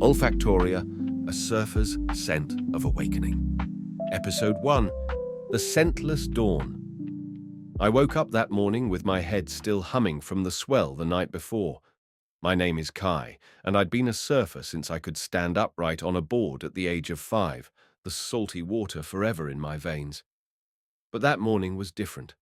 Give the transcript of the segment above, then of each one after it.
Olfactoria, a surfer's scent of awakening. Episode 1, The Scentless Dawn. I woke up that morning with my head still humming from the swell the night before. My name is Kai, and I'd been a surfer since I could stand upright on a board at the age of 5, the salty water forever in my veins. But that morning was different.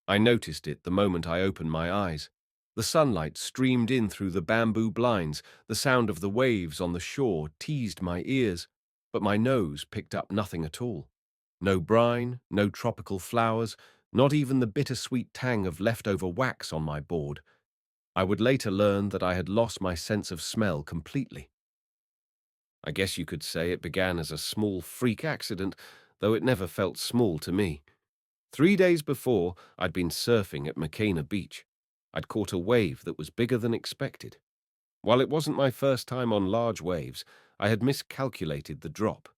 I noticed it the moment I opened my eyes. The sunlight streamed in through the bamboo blinds, the sound of the waves on the shore teased my ears, but my nose picked up nothing at all. No brine, no tropical flowers, not even the bittersweet tang of leftover wax on my board. I would later learn that I had lost my sense of smell completely. I guess you could say it began as a small freak accident, though it never felt small to me. 3 days before, I'd been surfing at McKenna Beach. I'd caught a wave that was bigger than expected. While it wasn't my first time on large waves, I had miscalculated the drop.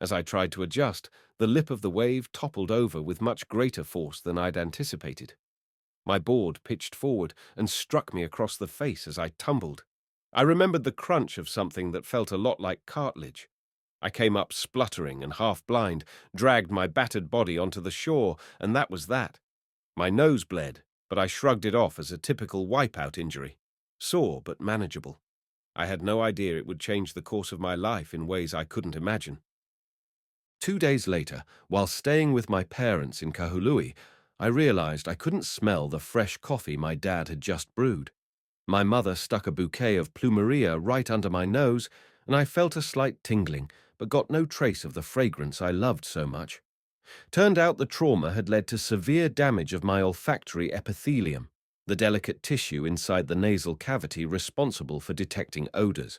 As I tried to adjust, the lip of the wave toppled over with much greater force than I'd anticipated. My board pitched forward and struck me across the face as I tumbled. I remembered the crunch of something that felt a lot like cartilage. I came up spluttering and half-blind, dragged my battered body onto the shore, and that was that. My nose bled, but I shrugged it off as a typical wipeout injury. Sore but manageable. I had no idea it would change the course of my life in ways I couldn't imagine. 2 days later, while staying with my parents in Kahului, I realized I couldn't smell the fresh coffee my dad had just brewed. My mother stuck a bouquet of plumeria right under my nose, and I felt a slight tingling, but got no trace of the fragrance I loved so much. Turned out the trauma had led to severe damage of my olfactory epithelium, the delicate tissue inside the nasal cavity responsible for detecting odors.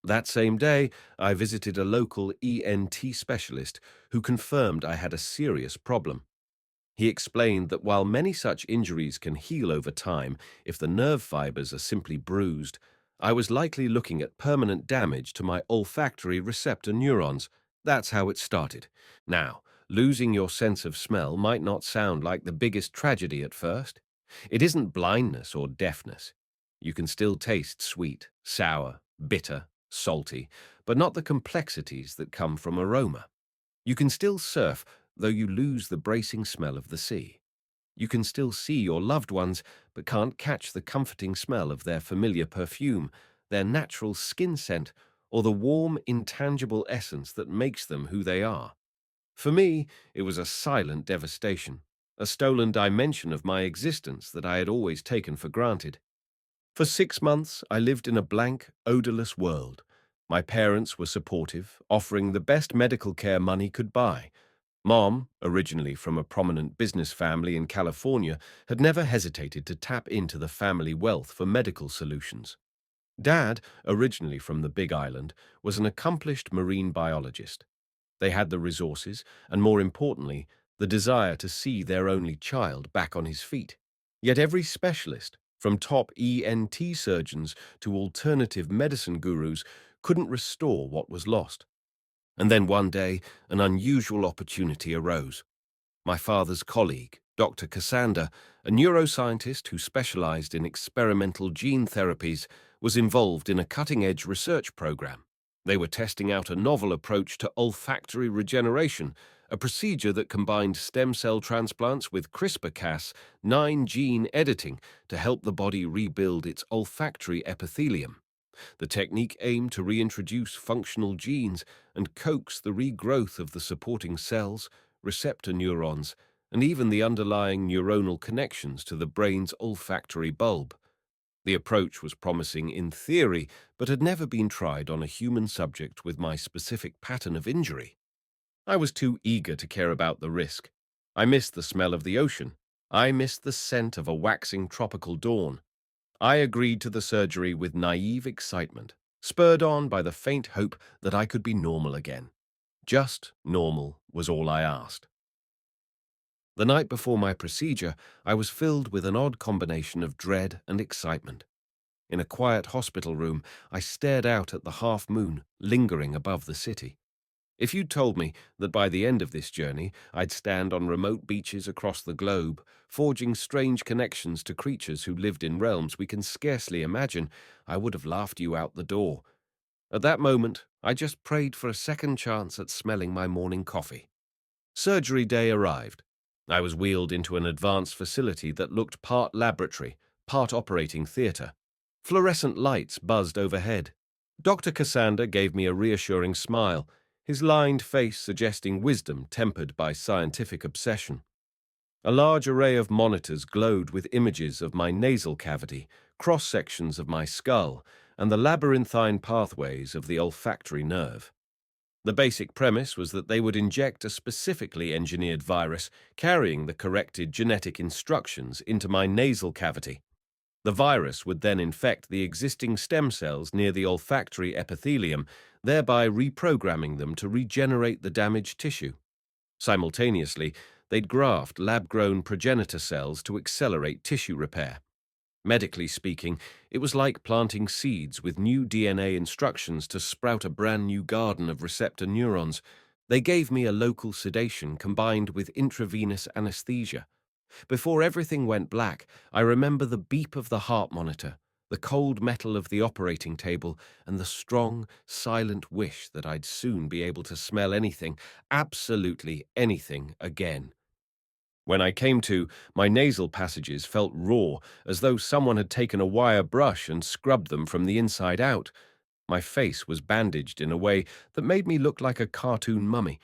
That same day, I visited a local ENT specialist who confirmed I had a serious problem. He explained that while many such injuries can heal over time if the nerve fibers are simply bruised, I was likely looking at permanent damage to my olfactory receptor neurons. That's how it started. Now, losing your sense of smell might not sound like the biggest tragedy at first. It isn't blindness or deafness. You can still taste sweet, sour, bitter, salty, but not the complexities that come from aroma. You can still surf, though you lose the bracing smell of the sea. You can still see your loved ones, but can't catch the comforting smell of their familiar perfume, their natural skin scent, or the warm, intangible essence that makes them who they are. For me, it was a silent devastation, a stolen dimension of my existence that I had always taken for granted. For 6 months, I lived in a blank, odorless world. My parents were supportive, offering the best medical care money could buy. Mom, originally from a prominent business family in California, had never hesitated to tap into the family wealth for medical solutions. Dad, originally from the Big Island, was an accomplished marine biologist. They had the resources, and more importantly, the desire to see their only child back on his feet. Yet every specialist, from top ENT surgeons to alternative medicine gurus, couldn't restore what was lost. And then one day, an unusual opportunity arose. My father's colleague, Dr. Cassander, a neuroscientist who specialized in experimental gene therapies, was involved in a cutting-edge research program. They were testing out a novel approach to olfactory regeneration, a procedure that combined stem cell transplants with CRISPR-Cas 9 gene editing to help the body rebuild its olfactory epithelium. The technique aimed to reintroduce functional genes and coax the regrowth of the supporting cells, receptor neurons, and even the underlying neuronal connections to the brain's olfactory bulb. The approach was promising in theory, but had never been tried on a human subject with my specific pattern of injury. I was too eager to care about the risk. I missed the smell of the ocean. I missed the scent of a waxing tropical dawn. I agreed to the surgery with naive excitement, spurred on by the faint hope that I could be normal again. Just normal was all I asked. The night before my procedure, I was filled with an odd combination of dread and excitement. In a quiet hospital room, I stared out at the half-moon lingering above the city. If you'd told me that by the end of this journey I'd stand on remote beaches across the globe, forging strange connections to creatures who lived in realms we can scarcely imagine, I would have laughed you out the door. At that moment, I just prayed for a second chance at smelling my morning coffee. Surgery day arrived. I was wheeled into an advanced facility that looked part laboratory, part operating theatre. Fluorescent lights buzzed overhead. Dr. Cassander gave me a reassuring smile, his lined face suggesting wisdom tempered by scientific obsession. A large array of monitors glowed with images of my nasal cavity, cross-sections of my skull, and the labyrinthine pathways of the olfactory nerve. The basic premise was that they would inject a specifically engineered virus carrying the corrected genetic instructions into my nasal cavity. The virus would then infect the existing stem cells near the olfactory epithelium, thereby reprogramming them to regenerate the damaged tissue. Simultaneously, they'd graft lab-grown progenitor cells to accelerate tissue repair. Medically speaking, it was like planting seeds with new DNA instructions to sprout a brand new garden of receptor neurons. They gave me a local sedation combined with intravenous anesthesia. Before everything went black, I remember the beep of the heart monitor, the cold metal of the operating table, and the strong, silent wish that I'd soon be able to smell anything, absolutely anything, again. When I came to, my nasal passages felt raw, as though someone had taken a wire brush and scrubbed them from the inside out. My face was bandaged in a way that made me look like a cartoon mummy.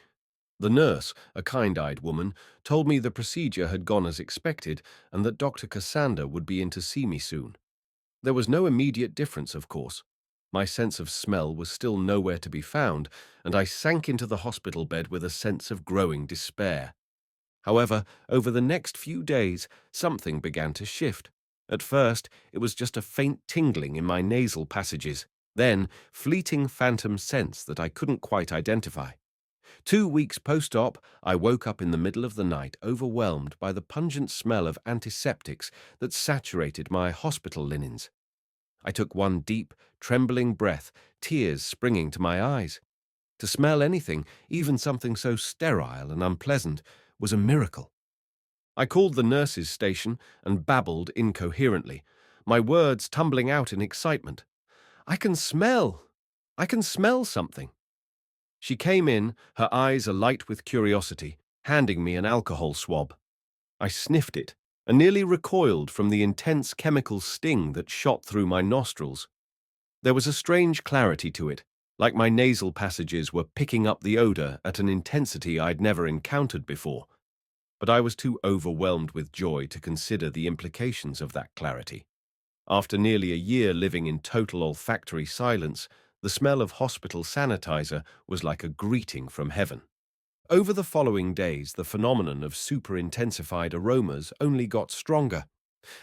The nurse, a kind-eyed woman, told me the procedure had gone as expected and that Dr. Cassander would be in to see me soon. There was no immediate difference, of course. My sense of smell was still nowhere to be found, and I sank into the hospital bed with a sense of growing despair. However, over the next few days, something began to shift. At first, it was just a faint tingling in my nasal passages, then fleeting phantom scents that I couldn't quite identify. 2 weeks post-op, I woke up in the middle of the night overwhelmed by the pungent smell of antiseptics that saturated my hospital linens. I took one deep, trembling breath, tears springing to my eyes. To smell anything, even something so sterile and unpleasant, was a miracle. I called the nurse's station and babbled incoherently, my words tumbling out in excitement. "I can smell! I can smell something!" She came in, her eyes alight with curiosity, handing me an alcohol swab. I sniffed it and nearly recoiled from the intense chemical sting that shot through my nostrils. There was a strange clarity to it, like my nasal passages were picking up the odor at an intensity I'd never encountered before. But I was too overwhelmed with joy to consider the implications of that clarity. After nearly a year living in total olfactory silence, the smell of hospital sanitizer was like a greeting from heaven. Over the following days, the phenomenon of super-intensified aromas only got stronger.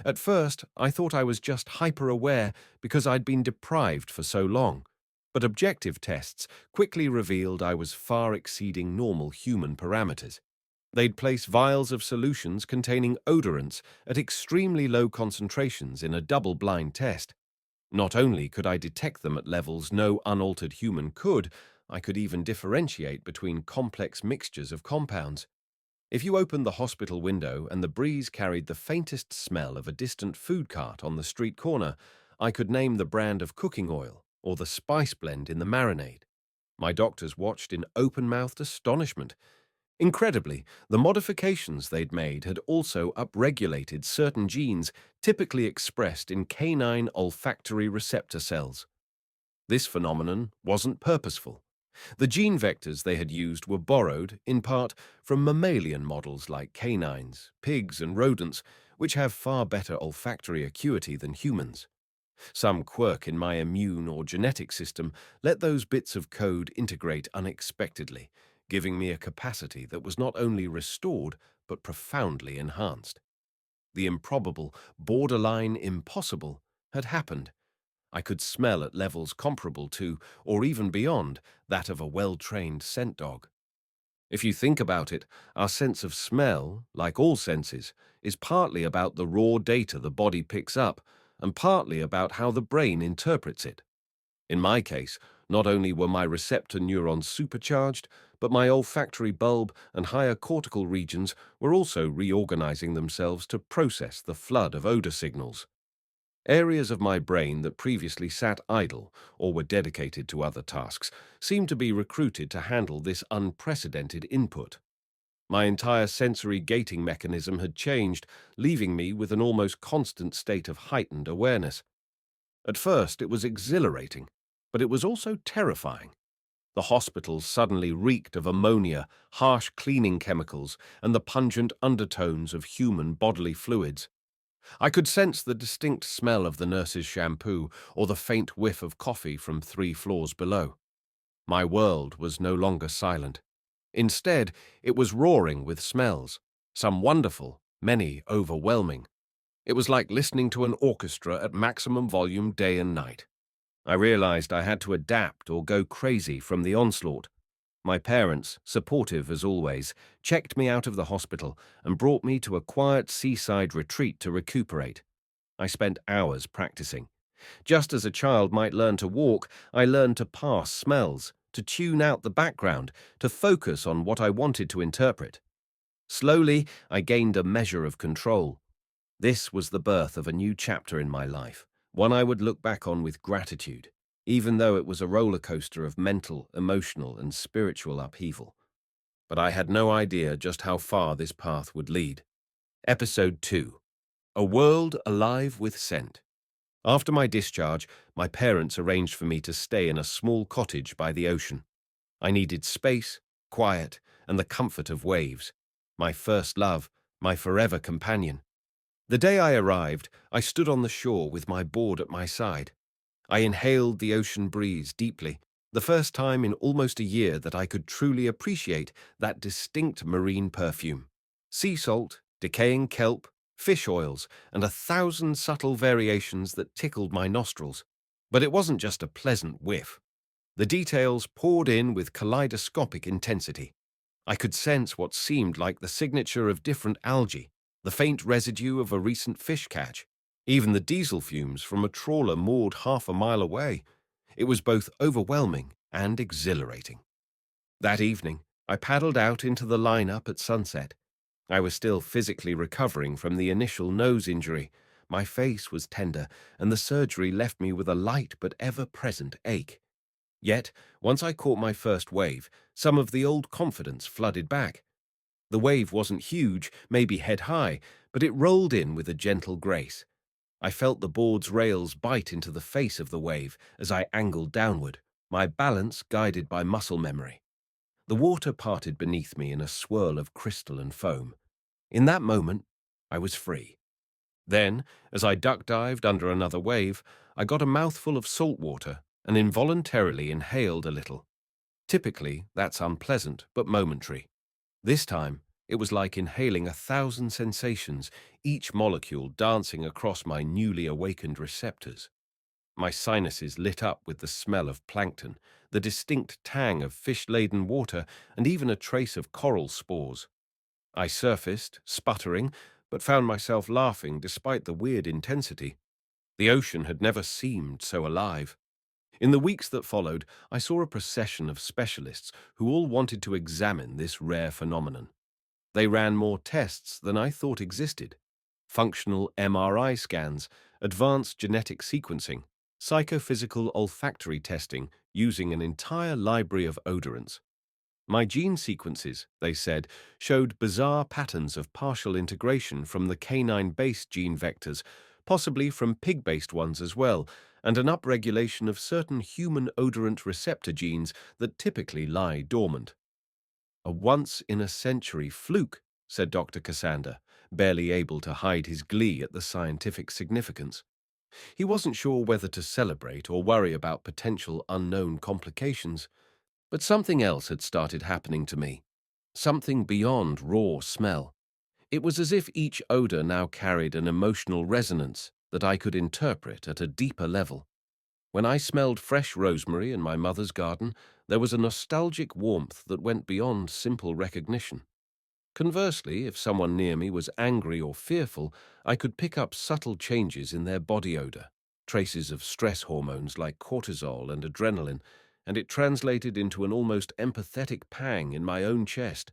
At first, I thought I was just hyper-aware because I'd been deprived for so long. But objective tests quickly revealed I was far exceeding normal human parameters. They'd place vials of solutions containing odorants at extremely low concentrations in a double-blind test. Not only could I detect them at levels no unaltered human could, I could even differentiate between complex mixtures of compounds. If you opened the hospital window and the breeze carried the faintest smell of a distant food cart on the street corner, I could name the brand of cooking oil or the spice blend in the marinade. My doctors watched in open-mouthed astonishment. Incredibly, the modifications they'd made had also upregulated certain genes typically expressed in canine olfactory receptor cells. This phenomenon wasn't purposeful. The gene vectors they had used were borrowed, in part, from mammalian models like canines, pigs, and rodents, which have far better olfactory acuity than humans. Some quirk in my immune or genetic system let those bits of code integrate unexpectedly, giving me a capacity that was not only restored, but profoundly enhanced. The improbable, borderline impossible, had happened. I could smell at levels comparable to, or even beyond, that of a well-trained scent dog. If you think about it, our sense of smell, like all senses, is partly about the raw data the body picks up, and partly about how the brain interprets it. In my case, not only were my receptor neurons supercharged, but my olfactory bulb and higher cortical regions were also reorganizing themselves to process the flood of odor signals. Areas of my brain that previously sat idle or were dedicated to other tasks seemed to be recruited to handle this unprecedented input. My entire sensory gating mechanism had changed, leaving me with an almost constant state of heightened awareness. At first, it was exhilarating, but it was also terrifying. The hospital suddenly reeked of ammonia, harsh cleaning chemicals, and the pungent undertones of human bodily fluids. I could sense the distinct smell of the nurse's shampoo or the faint whiff of coffee from 3 floors below. My world was no longer silent. Instead, it was roaring with smells, some wonderful, many overwhelming. It was like listening to an orchestra at maximum volume day and night. I realized I had to adapt or go crazy from the onslaught. My parents, supportive as always, checked me out of the hospital and brought me to a quiet seaside retreat to recuperate. I spent hours practicing. Just as a child might learn to walk, I learned to pass smells, to tune out the background, to focus on what I wanted to interpret. Slowly, I gained a measure of control. This was the birth of a new chapter in my life, one I would look back on with gratitude, even though it was a roller coaster of mental, emotional, and spiritual upheaval. But I had no idea just how far this path would lead. Episode 2. A World Alive with Scent. After my discharge, my parents arranged for me to stay in a small cottage by the ocean. I needed space, quiet, and the comfort of waves. My first love, my forever companion. The day I arrived, I stood on the shore with my board at my side. I inhaled the ocean breeze deeply, the first time in almost a year that I could truly appreciate that distinct marine perfume. Sea salt, decaying kelp, fish oils, and 1,000 subtle variations that tickled my nostrils. But it wasn't just a pleasant whiff. The details poured in with kaleidoscopic intensity. I could sense what seemed like the signature of different algae, the faint residue of a recent fish catch, even the diesel fumes from a trawler moored half a mile away. It was both overwhelming and exhilarating. That evening, I paddled out into the line-up at sunset. I was still physically recovering from the initial nose injury. My face was tender, and the surgery left me with a light but ever-present ache. Yet, once I caught my first wave, some of the old confidence flooded back. The wave wasn't huge, maybe head-high, but it rolled in with a gentle grace. I felt the board's rails bite into the face of the wave as I angled downward, my balance guided by muscle memory. The water parted beneath me in a swirl of crystal and foam. In that moment, I was free. Then, as I duck-dived under another wave, I got a mouthful of salt water and involuntarily inhaled a little. Typically, that's unpleasant but momentary. This time, it was like inhaling 1,000 sensations, each molecule dancing across my newly awakened receptors. My sinuses lit up with the smell of plankton, the distinct tang of fish-laden water, and even a trace of coral spores. I surfaced, sputtering, but found myself laughing despite the weird intensity. The ocean had never seemed so alive. In the weeks that followed, I saw a procession of specialists who all wanted to examine this rare phenomenon. They ran more tests than I thought existed. Functional MRI scans, advanced genetic sequencing, psychophysical olfactory testing using an entire library of odorants. My gene sequences, they said, showed bizarre patterns of partial integration from the canine-based gene vectors, possibly from pig-based ones as well, and an upregulation of certain human odorant receptor genes that typically lie dormant. A once-in-a-century fluke, said Dr. Cassander, barely able to hide his glee at the scientific significance. He wasn't sure whether to celebrate or worry about potential unknown complications. But something else had started happening to me. Something beyond raw smell. It was as if each odor now carried an emotional resonance that I could interpret at a deeper level. When I smelled fresh rosemary in my mother's garden, there was a nostalgic warmth that went beyond simple recognition. Conversely, if someone near me was angry or fearful, I could pick up subtle changes in their body odor, traces of stress hormones like cortisol and adrenaline, and it translated into an almost empathetic pang in my own chest.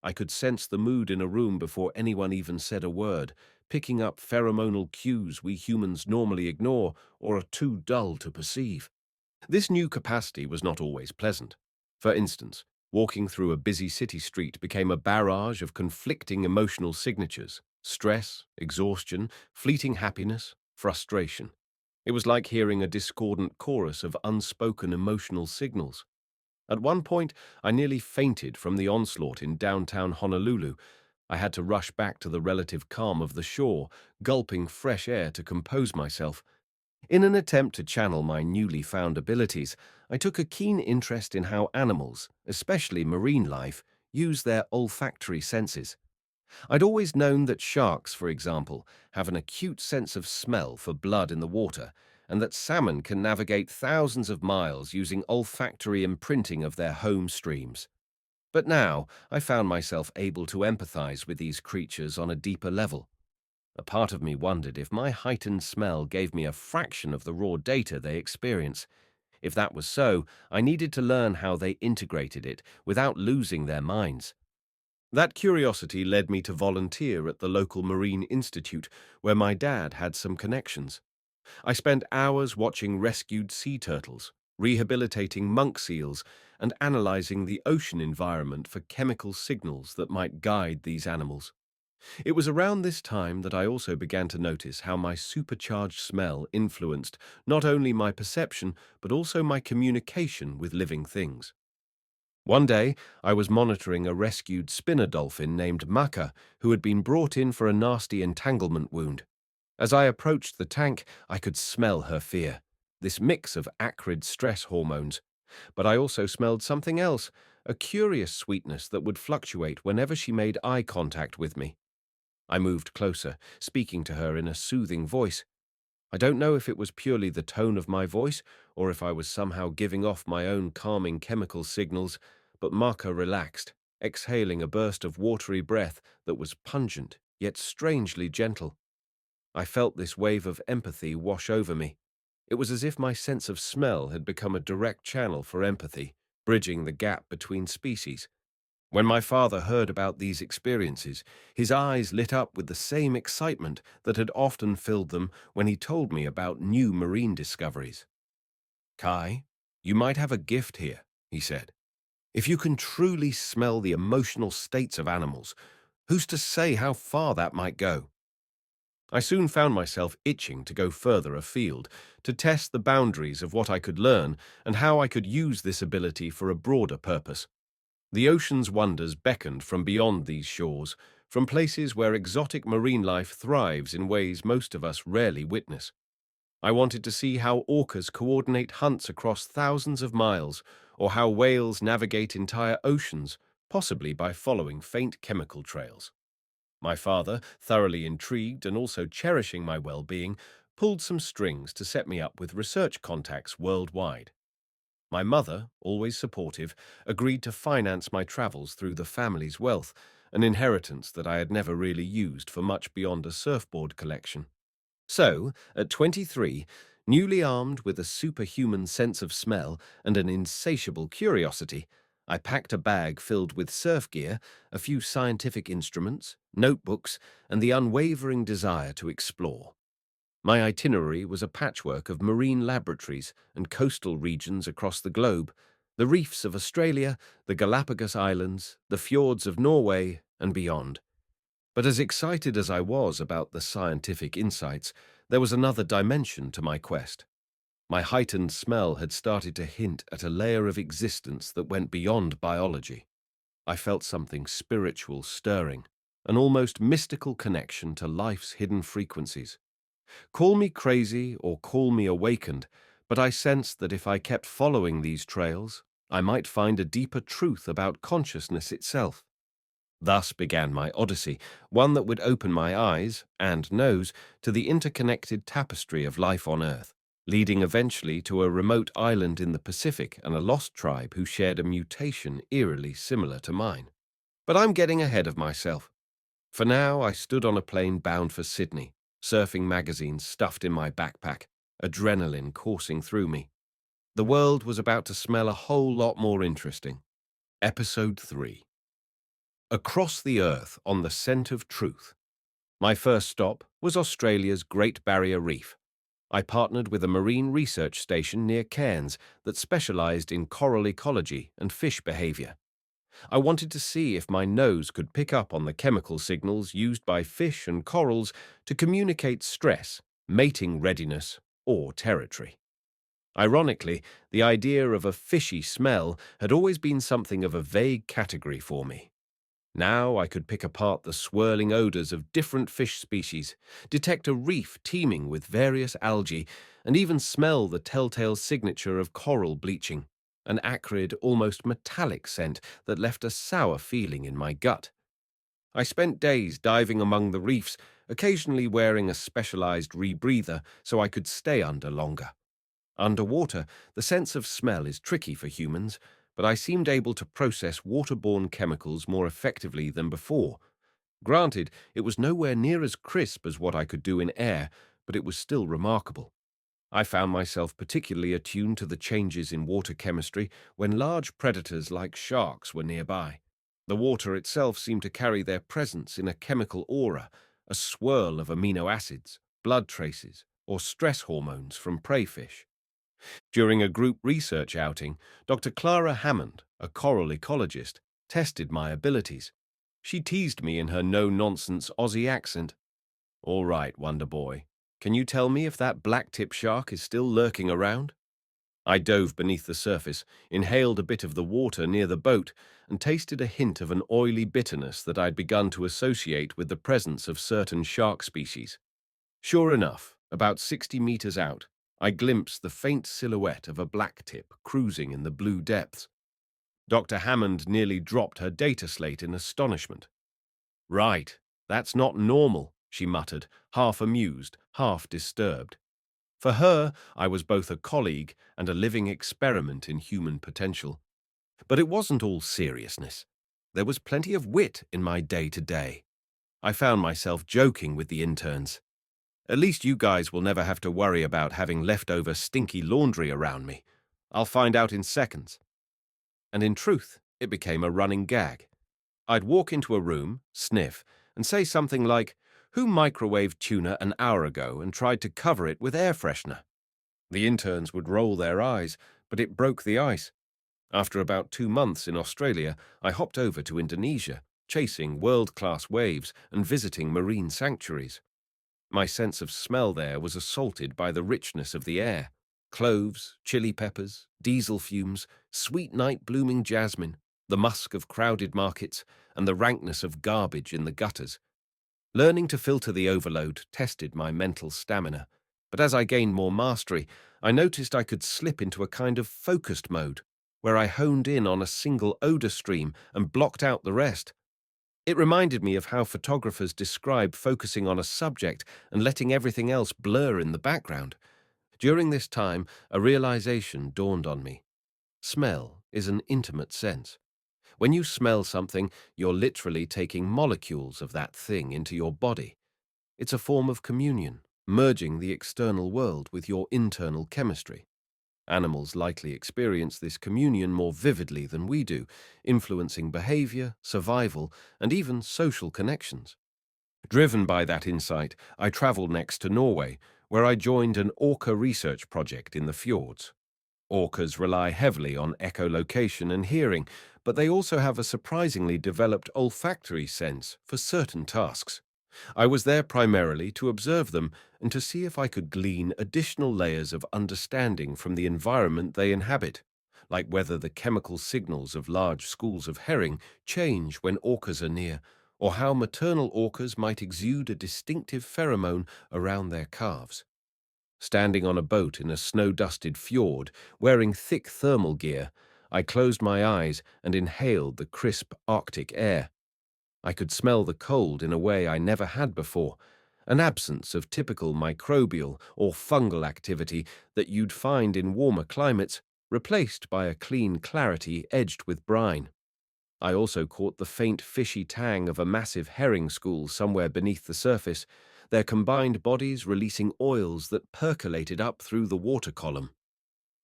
I could sense the mood in a room before anyone even said a word, picking up pheromonal cues we humans normally ignore or are too dull to perceive. This new capacity was not always pleasant. For instance, walking through a busy city street became a barrage of conflicting emotional signatures: stress, exhaustion, fleeting happiness, frustration. It was like hearing a discordant chorus of unspoken emotional signals. At one point, I nearly fainted from the onslaught in downtown Honolulu. I had to rush back to the relative calm of the shore, gulping fresh air to compose myself. In an attempt to channel my newly found abilities, I took a keen interest in how animals, especially marine life, use their olfactory senses. I'd always known that sharks, for example, have an acute sense of smell for blood in the water, and that salmon can navigate thousands of miles using olfactory imprinting of their home streams. But now I found myself able to empathize with these creatures on a deeper level. A part of me wondered if my heightened smell gave me a fraction of the raw data they experience. If that was so, I needed to learn how they integrated it without losing their minds. That curiosity led me to volunteer at the local Marine Institute, where my dad had some connections. I spent hours watching rescued sea turtles, rehabilitating monk seals, and analyzing the ocean environment for chemical signals that might guide these animals. It was around this time that I also began to notice how my supercharged smell influenced not only my perception, but also my communication with living things. One day, I was monitoring a rescued spinner dolphin named Maka, who had been brought in for a nasty entanglement wound. As I approached the tank, I could smell her fear, this mix of acrid stress hormones. But I also smelled something else, a curious sweetness that would fluctuate whenever she made eye contact with me. I moved closer, speaking to her in a soothing voice. I don't know if it was purely the tone of my voice or if I was somehow giving off my own calming chemical signals, but Marka relaxed, exhaling a burst of watery breath that was pungent yet strangely gentle. I felt this wave of empathy wash over me. It was as if my sense of smell had become a direct channel for empathy, bridging the gap between species. When my father heard about these experiences, his eyes lit up with the same excitement that had often filled them when he told me about new marine discoveries. "Kai, you might have a gift here," he said. "If you can truly smell the emotional states of animals, who's to say how far that might go?" I soon found myself itching to go further afield, to test the boundaries of what I could learn and how I could use this ability for a broader purpose. The ocean's wonders beckoned from beyond these shores, from places where exotic marine life thrives in ways most of us rarely witness. I wanted to see how orcas coordinate hunts across thousands of miles, or how whales navigate entire oceans, possibly by following faint chemical trails. My father, thoroughly intrigued and also cherishing my well-being, pulled some strings to set me up with research contacts worldwide. My mother, always supportive, agreed to finance my travels through the family's wealth, an inheritance that I had never really used for much beyond a surfboard collection. So, at 23, newly armed with a superhuman sense of smell and an insatiable curiosity, I packed a bag filled with surf gear, a few scientific instruments, notebooks, and the unwavering desire to explore. My itinerary was a patchwork of marine laboratories and coastal regions across the globe, the reefs of Australia, the Galapagos Islands, the fjords of Norway, and beyond. But as excited as I was about the scientific insights, there was another dimension to my quest. My heightened smell had started to hint at a layer of existence that went beyond biology. I felt something spiritual stirring, an almost mystical connection to life's hidden frequencies. Call me crazy or call me awakened, but I sensed that if I kept following these trails, I might find a deeper truth about consciousness itself. Thus began my odyssey, one that would open my eyes and nose to the interconnected tapestry of life on Earth, leading eventually to a remote island in the Pacific and a lost tribe who shared a mutation eerily similar to mine. But I'm getting ahead of myself. For now, I stood on a plane bound for Sydney, surfing magazines stuffed in my backpack, adrenaline coursing through me. The world was about to smell a whole lot more interesting. Episode 3. Across the earth on the scent of truth. My first stop was Australia's Great Barrier Reef. I partnered with a marine research station near Cairns that specialized in coral ecology and fish behavior. I wanted to see if my nose could pick up on the chemical signals used by fish and corals to communicate stress, mating readiness, or territory. Ironically, the idea of a fishy smell had always been something of a vague category for me. Now I could pick apart the swirling odors of different fish species, detect a reef teeming with various algae, and even smell the telltale signature of coral bleaching, an acrid, almost metallic scent that left a sour feeling in my gut. I spent days diving among the reefs, occasionally wearing a specialized rebreather so I could stay under longer. Underwater, the sense of smell is tricky for humans, but I seemed able to process waterborne chemicals more effectively than before. Granted, it was nowhere near as crisp as what I could do in air, but it was still remarkable. I found myself particularly attuned to the changes in water chemistry when large predators like sharks were nearby. The water itself seemed to carry their presence in a chemical aura, a swirl of amino acids, blood traces, or stress hormones from prey fish. During a group research outing, Dr. Clara Hammond, a coral ecologist, tested my abilities. She teased me in her no-nonsense Aussie accent. "All right, Wonder Boy, can you tell me if that black-tip shark is still lurking around?" I dove beneath the surface, inhaled a bit of the water near the boat, and tasted a hint of an oily bitterness that I'd begun to associate with the presence of certain shark species. Sure enough, about 60 meters out, I glimpsed the faint silhouette of a blacktip cruising in the blue depths. Dr. Hammond nearly dropped her data slate in astonishment. "Right, that's not normal," she muttered, half amused, half disturbed. For her, I was both a colleague and a living experiment in human potential. But it wasn't all seriousness. There was plenty of wit in my day-to-day. I found myself joking with the interns. "At least you guys will never have to worry about having leftover stinky laundry around me. I'll find out in seconds." And in truth, it became a running gag. I'd walk into a room, sniff, and say something like, "Who microwaved tuna an hour ago and tried to cover it with air freshener?" The interns would roll their eyes, but it broke the ice. After about 2 months in Australia, I hopped over to Indonesia, chasing world-class waves and visiting marine sanctuaries. My sense of smell there was assaulted by the richness of the air. Cloves, chili peppers, diesel fumes, sweet night-blooming jasmine, the musk of crowded markets, and the rankness of garbage in the gutters. Learning to filter the overload tested my mental stamina, but as I gained more mastery, I noticed I could slip into a kind of focused mode, where I honed in on a single odor stream and blocked out the rest. It reminded me of how photographers describe focusing on a subject and letting everything else blur in the background. During this time, a realization dawned on me. Smell is an intimate sense. When you smell something, you're literally taking molecules of that thing into your body. It's a form of communion, merging the external world with your internal chemistry. Animals likely experience this communion more vividly than we do, influencing behavior, survival, and even social connections. Driven by that insight, I traveled next to Norway, where I joined an orca research project in the fjords. Orcas rely heavily on echolocation and hearing, but they also have a surprisingly developed olfactory sense for certain tasks. I was there primarily to observe them and to see if I could glean additional layers of understanding from the environment they inhabit, like whether the chemical signals of large schools of herring change when orcas are near, or how maternal orcas might exude a distinctive pheromone around their calves. Standing on a boat in a snow-dusted fjord, wearing thick thermal gear, I closed my eyes and inhaled the crisp Arctic air. I could smell the cold in a way I never had before, an absence of typical microbial or fungal activity that you'd find in warmer climates, replaced by a clean clarity edged with brine. I also caught the faint fishy tang of a massive herring school somewhere beneath the surface, their combined bodies releasing oils that percolated up through the water column.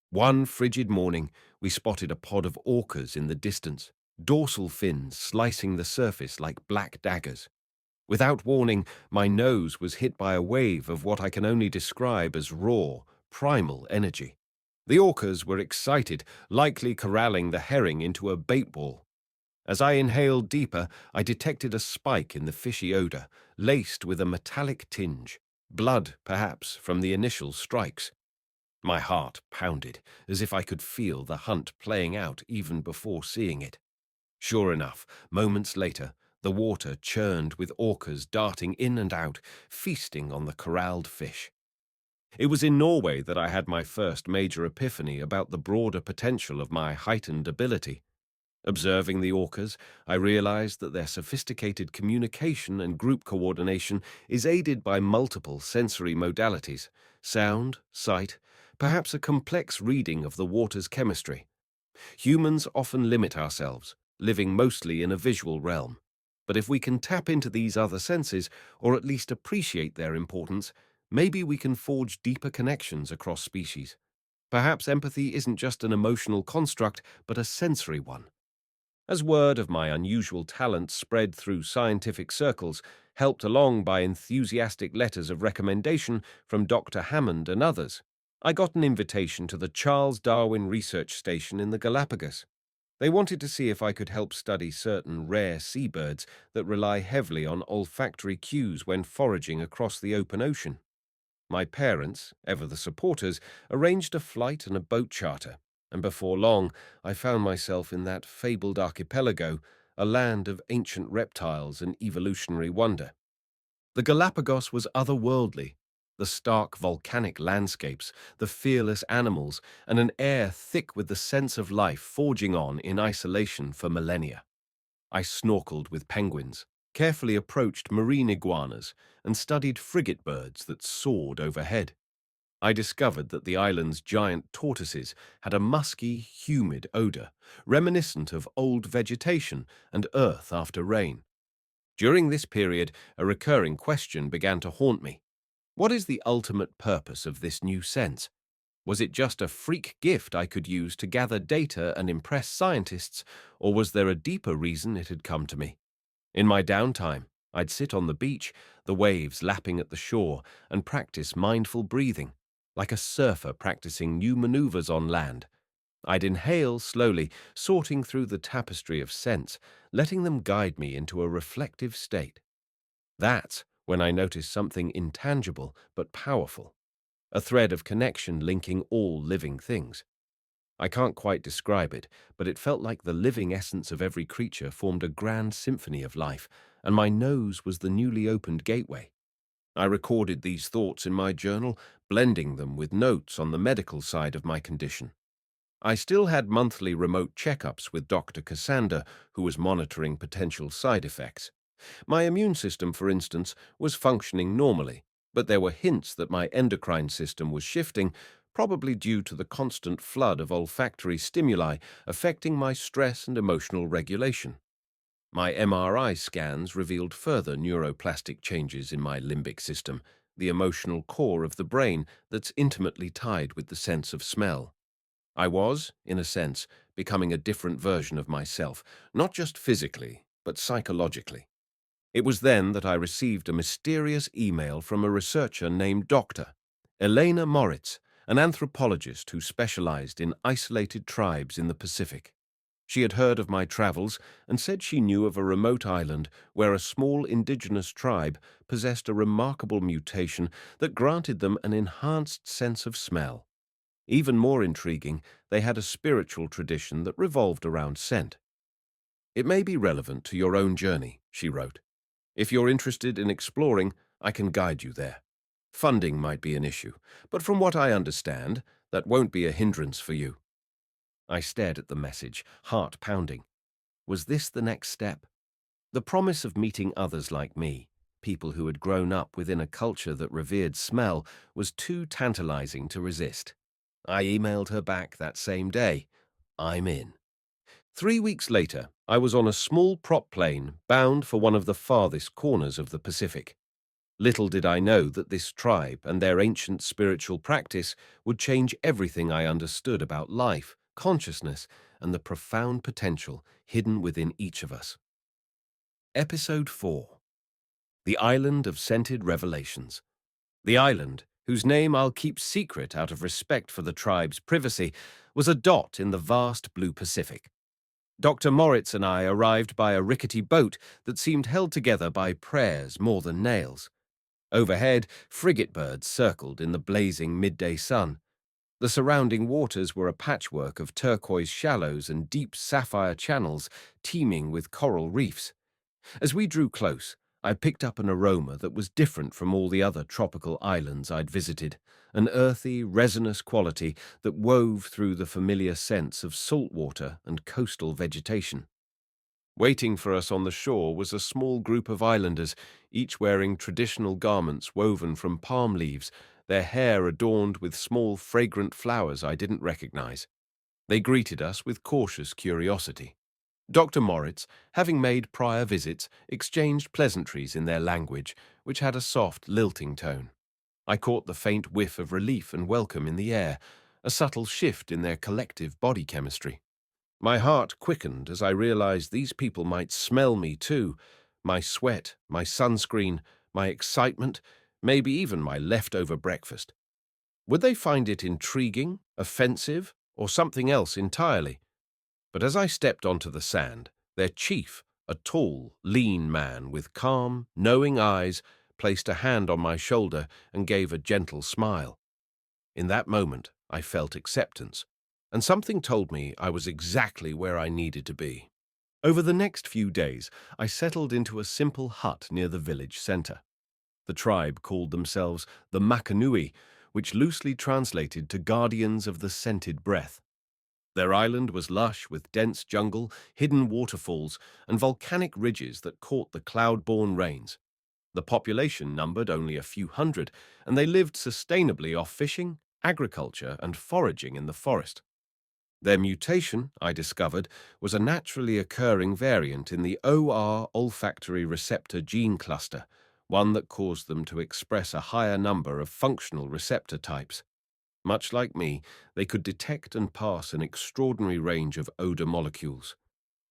One frigid morning, we spotted a pod of orcas in the distance. dorsal fins slicing the surface like black daggers. Without warning, my nose was hit by a wave of what I can only describe as raw, primal energy. The orcas were excited, likely corralling the herring into a bait ball. As I inhaled deeper, I detected a spike in the fishy odor, laced with a metallic tinge, blood, perhaps, from the initial strikes. My heart pounded, as if I could feel the hunt playing out even before seeing it. Sure enough, moments later, the water churned with orcas darting in and out, feasting on the corralled fish. It was in Norway that I had my first major epiphany about the broader potential of my heightened ability. Observing the orcas, I realized that their sophisticated communication and group coordination is aided by multiple sensory modalities: sound, sight, perhaps a complex reading of the water's chemistry. Humans often limit ourselves, living mostly in a visual realm. But if we can tap into these other senses, or at least appreciate their importance, maybe we can forge deeper connections across species. Perhaps empathy isn't just an emotional construct, but a sensory one. As word of my unusual talent spread through scientific circles, helped along by enthusiastic letters of recommendation from Dr. Hammond and others, I got an invitation to the Charles Darwin Research Station in the Galapagos. They wanted to see if I could help study certain rare seabirds that rely heavily on olfactory cues when foraging across the open ocean. My parents, ever the supporters, arranged a flight and a boat charter, and before long I found myself in that fabled archipelago, a land of ancient reptiles and evolutionary wonder. The Galapagos was otherworldly. The stark volcanic landscapes, the fearless animals, and an air thick with the sense of life forging on in isolation for millennia. I snorkeled with penguins, carefully approached marine iguanas, and studied frigate birds that soared overhead. I discovered that the island's giant tortoises had a musky, humid odor, reminiscent of old vegetation and earth after rain. During this period, a recurring question began to haunt me. What is the ultimate purpose of this new sense? Was it just a freak gift I could use to gather data and impress scientists, or was there a deeper reason it had come to me? In my downtime, I'd sit on the beach, the waves lapping at the shore, and practice mindful breathing, like a surfer practicing new maneuvers on land. I'd inhale slowly, sorting through the tapestry of scents, letting them guide me into a reflective state. That's when I noticed something intangible but powerful, a thread of connection linking all living things. I can't quite describe it, but it felt like the living essence of every creature formed a grand symphony of life, and my nose was the newly opened gateway. I recorded these thoughts in my journal, blending them with notes on the medical side of my condition. I still had monthly remote checkups with Dr. Cassander, who was monitoring potential side effects. My immune system, for instance, was functioning normally, but there were hints that my endocrine system was shifting, probably due to the constant flood of olfactory stimuli affecting my stress and emotional regulation. My MRI scans revealed further neuroplastic changes in my limbic system, the emotional core of the brain that's intimately tied with the sense of smell. I was, in a sense, becoming a different version of myself, not just physically, but psychologically. It was then that I received a mysterious email from a researcher named Dr. Elena Moritz, an anthropologist who specialized in isolated tribes in the Pacific. She had heard of my travels and said she knew of a remote island where a small indigenous tribe possessed a remarkable mutation that granted them an enhanced sense of smell. Even more intriguing, they had a spiritual tradition that revolved around scent. It may be relevant to your own journey, she wrote. If you're interested in exploring, I can guide you there. Funding might be an issue, but from what I understand, that won't be a hindrance for you. I stared at the message, heart pounding. Was this the next step? The promise of meeting others like me, people who had grown up within a culture that revered smell, was too tantalizing to resist. I emailed her back that same day. I'm in. 3 weeks later, I was on a small prop plane bound for one of the farthest corners of the Pacific. Little did I know that this tribe and their ancient spiritual practice would change everything I understood about life, consciousness, and the profound potential hidden within each of us. Episode 4. The Island of Scented Revelations. The island, whose name I'll keep secret out of respect for the tribe's privacy, was a dot in the vast blue Pacific. Dr. Moritz and I arrived by a rickety boat that seemed held together by prayers more than nails. Overhead, frigate birds circled in the blazing midday sun. The surrounding waters were a patchwork of turquoise shallows and deep sapphire channels teeming with coral reefs. As we drew close, I picked up an aroma that was different from all the other tropical islands I'd visited, an earthy, resinous quality that wove through the familiar scents of salt water and coastal vegetation. Waiting for us on the shore was a small group of islanders, each wearing traditional garments woven from palm leaves, their hair adorned with small, fragrant flowers I didn't recognize. They greeted us with cautious curiosity. Dr. Moritz, having made prior visits, exchanged pleasantries in their language, which had a soft, lilting tone. I caught the faint whiff of relief and welcome in the air, a subtle shift in their collective body chemistry. My heart quickened as I realized these people might smell me too, my sweat, my sunscreen, my excitement, maybe even my leftover breakfast. Would they find it intriguing, offensive, or something else entirely? But as I stepped onto the sand, their chief, a tall, lean man with calm, knowing eyes, placed a hand on my shoulder and gave a gentle smile. In that moment, I felt acceptance, and something told me I was exactly where I needed to be. Over the next few days, I settled into a simple hut near the village center. The tribe called themselves the Makanui, which loosely translated to guardians of the scented breath. Their island was lush with dense jungle, hidden waterfalls, and volcanic ridges that caught the cloud-borne rains. The population numbered only a few hundred, and they lived sustainably off fishing, agriculture, and foraging in the forest. Their mutation, I discovered, was a naturally occurring variant in the OR olfactory receptor gene cluster, one that caused them to express a higher number of functional receptor types. Much like me, they could detect and pass an extraordinary range of odor molecules.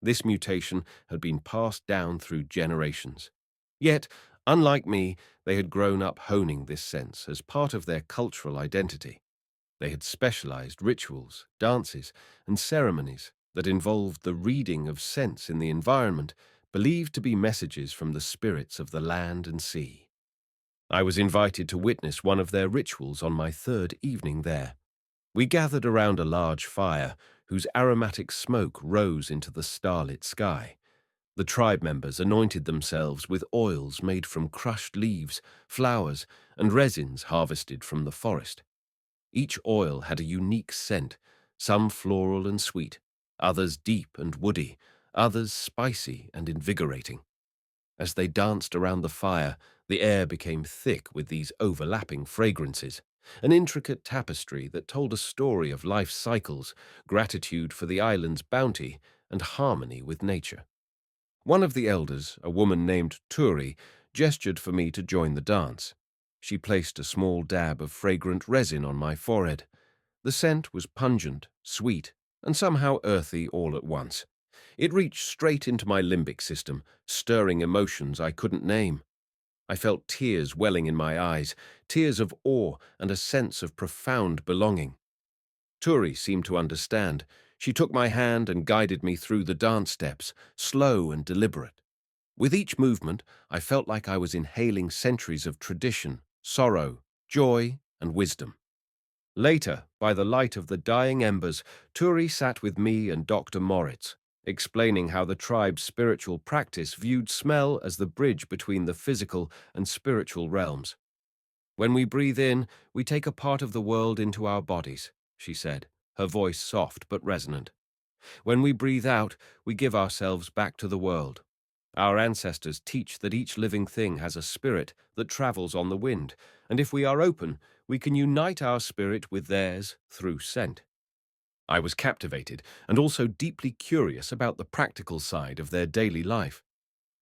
This mutation had been passed down through generations. Yet, unlike me, they had grown up honing this sense as part of their cultural identity. They had specialized rituals, dances, and ceremonies that involved the reading of scents in the environment, believed to be messages from the spirits of the land and sea. I was invited to witness one of their rituals on my third evening there. We gathered around a large fire, whose aromatic smoke rose into the starlit sky. The tribe members anointed themselves with oils made from crushed leaves, flowers, and resins harvested from the forest. Each oil had a unique scent, some floral and sweet, others deep and woody, others spicy and invigorating. As they danced around the fire, the air became thick with these overlapping fragrances, an intricate tapestry that told a story of life's cycles, gratitude for the island's bounty, and harmony with nature. One of the elders, a woman named Turi, gestured for me to join the dance. She placed a small dab of fragrant resin on my forehead. The scent was pungent, sweet, and somehow earthy all at once. It reached straight into my limbic system, stirring emotions I couldn't name. I felt tears welling in my eyes, tears of awe and a sense of profound belonging. Turi seemed to understand. She took my hand and guided me through the dance steps, slow and deliberate. With each movement, I felt like I was inhaling centuries of tradition, sorrow, joy, and wisdom. Later, by the light of the dying embers, Turi sat with me and Dr. Moritz, explaining how the tribe's spiritual practice viewed smell as the bridge between the physical and spiritual realms. When we breathe in, we take a part of the world into our bodies, she said, her voice soft but resonant. When we breathe out, we give ourselves back to the world. Our ancestors teach that each living thing has a spirit that travels on the wind, and if we are open, we can unite our spirit with theirs through scent. I was captivated and also deeply curious about the practical side of their daily life.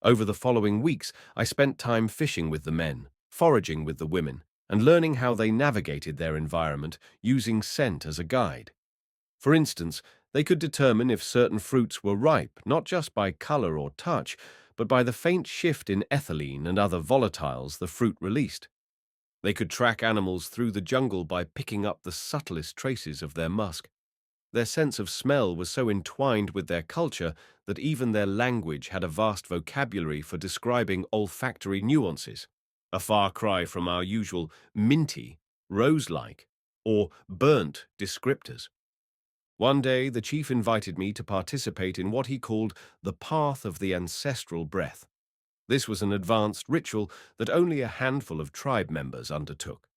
Over the following weeks, I spent time fishing with the men, foraging with the women, and learning how they navigated their environment using scent as a guide. For instance, They could determine if certain fruits were ripe, not just by color or touch, but by the faint shift in ethylene and other volatiles the fruit released. They could track animals through the jungle by picking up the subtlest traces of their musk. Their sense of smell was so entwined with their culture that even their language had a vast vocabulary for describing olfactory nuances, a far cry from our usual minty, rose-like, or burnt descriptors. One day, the chief invited me to participate in what he called the Path of the Ancestral Breath. This was an advanced ritual that only a handful of tribe members undertook.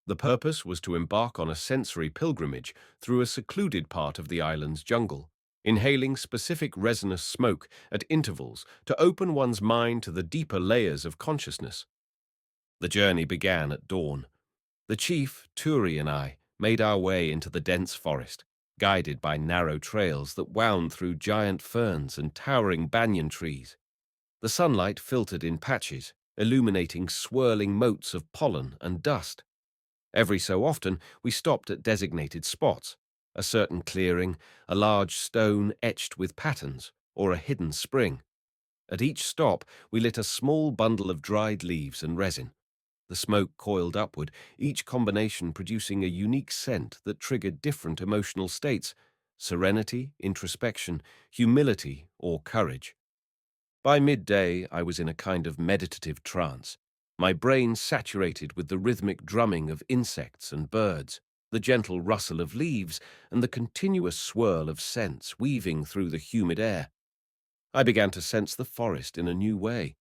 The purpose was to embark on a sensory pilgrimage through a secluded part of the island's jungle, inhaling specific resinous smoke at intervals to open one's mind to the deeper layers of consciousness. The journey began at dawn. The chief, Turi, and I made our way into the dense forest, guided by narrow trails that wound through giant ferns and towering banyan trees. The sunlight filtered in patches, illuminating swirling motes of pollen and dust. Every so often, we stopped at designated spots, a certain clearing, a large stone etched with patterns, or a hidden spring. At each stop, we lit a small bundle of dried leaves and resin. The smoke coiled upward, each combination producing a unique scent that triggered different emotional states: serenity, introspection, humility, or courage. By midday, I was in a kind of meditative trance, my brain saturated with the rhythmic drumming of insects and birds, the gentle rustle of leaves, and the continuous swirl of scents weaving through the humid air. I began to sense the forest in a new way.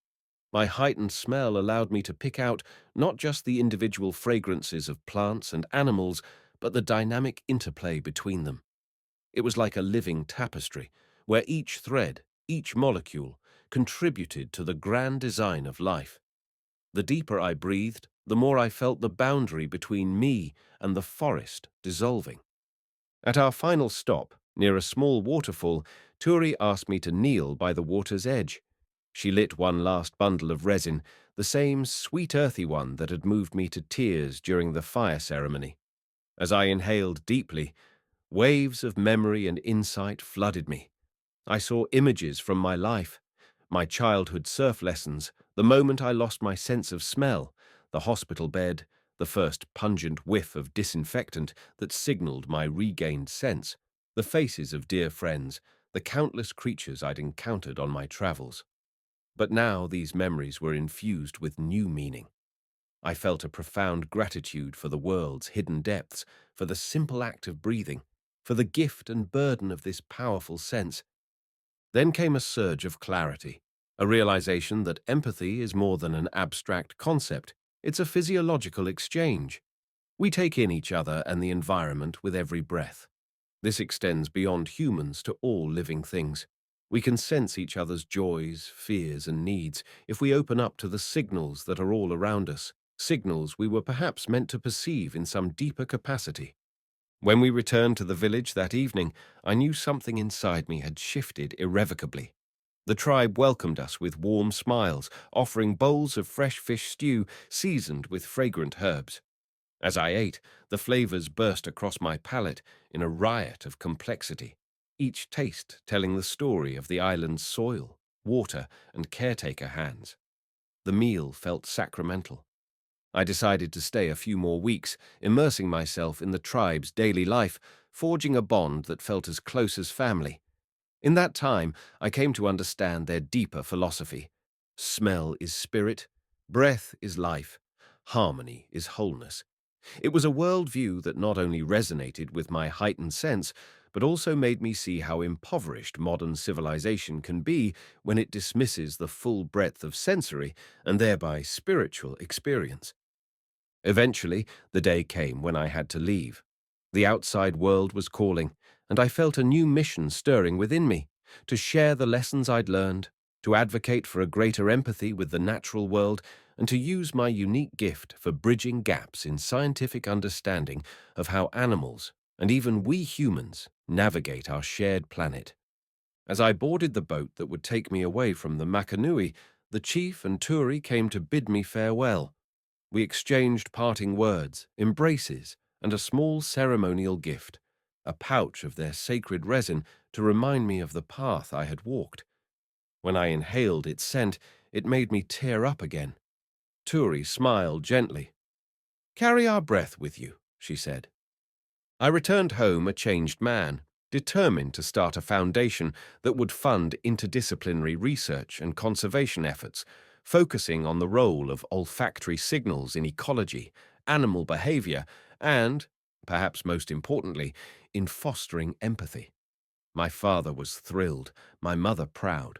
My heightened smell allowed me to pick out not just the individual fragrances of plants and animals, but the dynamic interplay between them. It was like a living tapestry, where each thread, each molecule, contributed to the grand design of life. The deeper I breathed, the more I felt the boundary between me and the forest dissolving. At our final stop, near a small waterfall, Turi asked me to kneel by the water's edge. She lit one last bundle of resin, the same sweet earthy one that had moved me to tears during the fire ceremony. As I inhaled deeply, waves of memory and insight flooded me. I saw images from my life, my childhood surf lessons, the moment I lost my sense of smell, the hospital bed, the first pungent whiff of disinfectant that signaled my regained sense, the faces of dear friends, the countless creatures I'd encountered on my travels. But now these memories were infused with new meaning. I felt a profound gratitude for the world's hidden depths, for the simple act of breathing, for the gift and burden of this powerful sense. Then came a surge of clarity, a realization that empathy is more than an abstract concept. It's a physiological exchange. We take in each other and the environment with every breath. This extends beyond humans to all living things. We can sense each other's joys, fears, and needs if we open up to the signals that are all around us, signals we were perhaps meant to perceive in some deeper capacity. When we returned to the village that evening, I knew something inside me had shifted irrevocably. The tribe welcomed us with warm smiles, offering bowls of fresh fish stew seasoned with fragrant herbs. As I ate, the flavors burst across my palate in a riot of complexity, each taste telling the story of the island's soil, water, and caretaker hands. The meal felt sacramental. I decided to stay a few more weeks, immersing myself in the tribe's daily life, forging a bond that felt as close as family. In that time, I came to understand their deeper philosophy. Smell is spirit, breath is life, harmony is wholeness. It was a worldview that not only resonated with my heightened sense, but also made me see how impoverished modern civilization can be when it dismisses the full breadth of sensory and thereby spiritual experience. Eventually, the day came when I had to leave. The outside world was calling, and I felt a new mission stirring within me, to share the lessons I'd learned, to advocate for a greater empathy with the natural world, and to use my unique gift for bridging gaps in scientific understanding of how animals, and even we humans, navigate our shared planet. As I boarded the boat that would take me away from the Makanui, the chief and Turi came to bid me farewell. We exchanged parting words, embraces, and a small ceremonial gift, a pouch of their sacred resin to remind me of the path I had walked. When I inhaled its scent, it made me tear up again. Turi smiled gently. "Carry our breath with you," she said. I returned home a changed man, determined to start a foundation that would fund interdisciplinary research and conservation efforts, focusing on the role of olfactory signals in ecology, animal behavior, and, perhaps most importantly, in fostering empathy. My father was thrilled, my mother proud.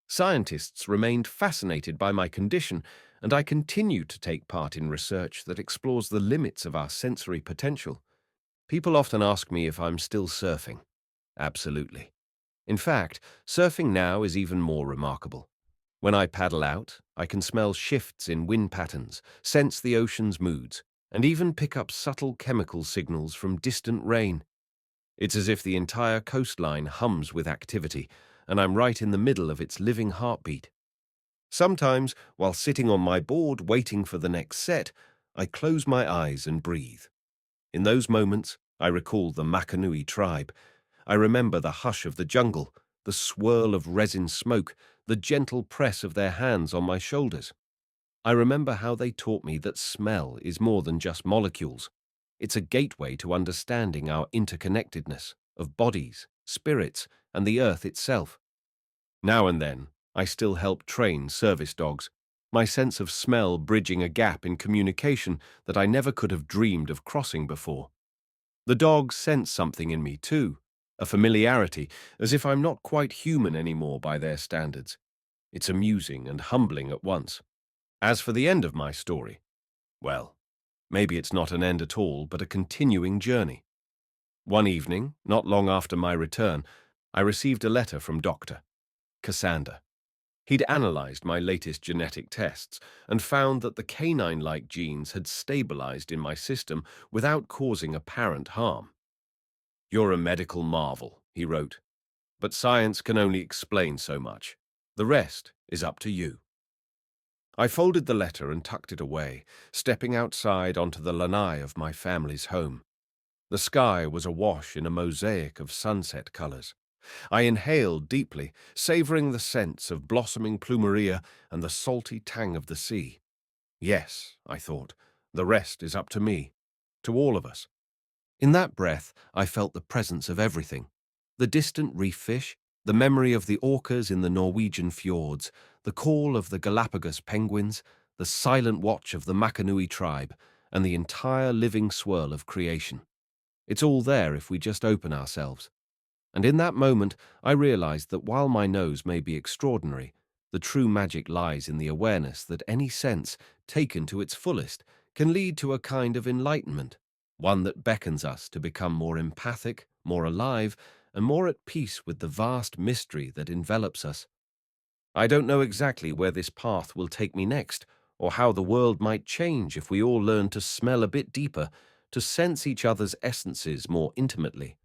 Scientists remained fascinated by my condition, and I continued to take part in research that explores the limits of our sensory potential. People often ask me if I'm still surfing. Absolutely. In fact, surfing now is even more remarkable. When I paddle out, I can smell shifts in wind patterns, sense the ocean's moods, and even pick up subtle chemical signals from distant rain. It's as if the entire coastline hums with activity, and I'm right in the middle of its living heartbeat. Sometimes, while sitting on my board waiting for the next set, I close my eyes and breathe. In those moments, I recall the Makanui tribe. I remember the hush of the jungle, the swirl of resin smoke, the gentle press of their hands on my shoulders. I remember how they taught me that smell is more than just molecules. It's a gateway to understanding our interconnectedness of bodies, spirits, and the earth itself. Now and then, I still help train service dogs, my sense of smell bridging a gap in communication that I never could have dreamed of crossing before. The dogs sense something in me too, a familiarity, as if I'm not quite human anymore by their standards. It's amusing and humbling at once. As for the end of my story, well, maybe it's not an end at all, but a continuing journey. One evening, not long after my return, I received a letter from Dr. Cassander. He'd analyzed my latest genetic tests and found that the canine-like genes had stabilized in my system without causing apparent harm. "You're a medical marvel," he wrote, "but science can only explain so much. The rest is up to you." I folded the letter and tucked it away, stepping outside onto the lanai of my family's home. The sky was awash in a mosaic of sunset colors. I inhaled deeply, savoring the scents of blossoming plumeria and the salty tang of the sea. Yes, I thought, the rest is up to me, to all of us. In that breath, I felt the presence of everything. The distant reef fish, the memory of the orcas in the Norwegian fjords, the call of the Galapagos penguins, the silent watch of the Makanui tribe, and the entire living swirl of creation. It's all there if we just open ourselves. And in that moment, I realized that while my nose may be extraordinary, the true magic lies in the awareness that any sense, taken to its fullest, can lead to a kind of enlightenment, one that beckons us to become more empathic, more alive, and more at peace with the vast mystery that envelops us. I don't know exactly where this path will take me next, or how the world might change if we all learn to smell a bit deeper, to sense each other's essences more intimately.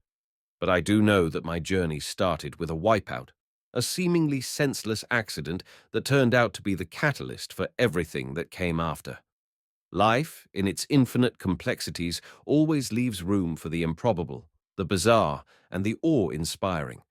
But I do know that my journey started with a wipeout, a seemingly senseless accident that turned out to be the catalyst for everything that came after. Life, in its infinite complexities, always leaves room for the improbable, the bizarre, and the awe-inspiring.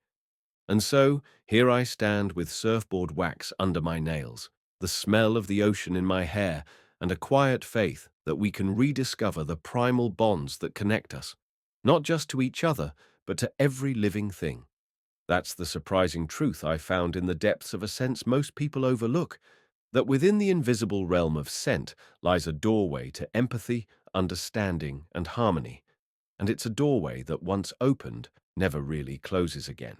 And so, here I stand with surfboard wax under my nails, the smell of the ocean in my hair, and a quiet faith that we can rediscover the primal bonds that connect us, not just to each other, but to every living thing. That's the surprising truth I found in the depths of a sense most people overlook, that within the invisible realm of scent lies a doorway to empathy, understanding, and harmony, and it's a doorway that once opened never really closes again.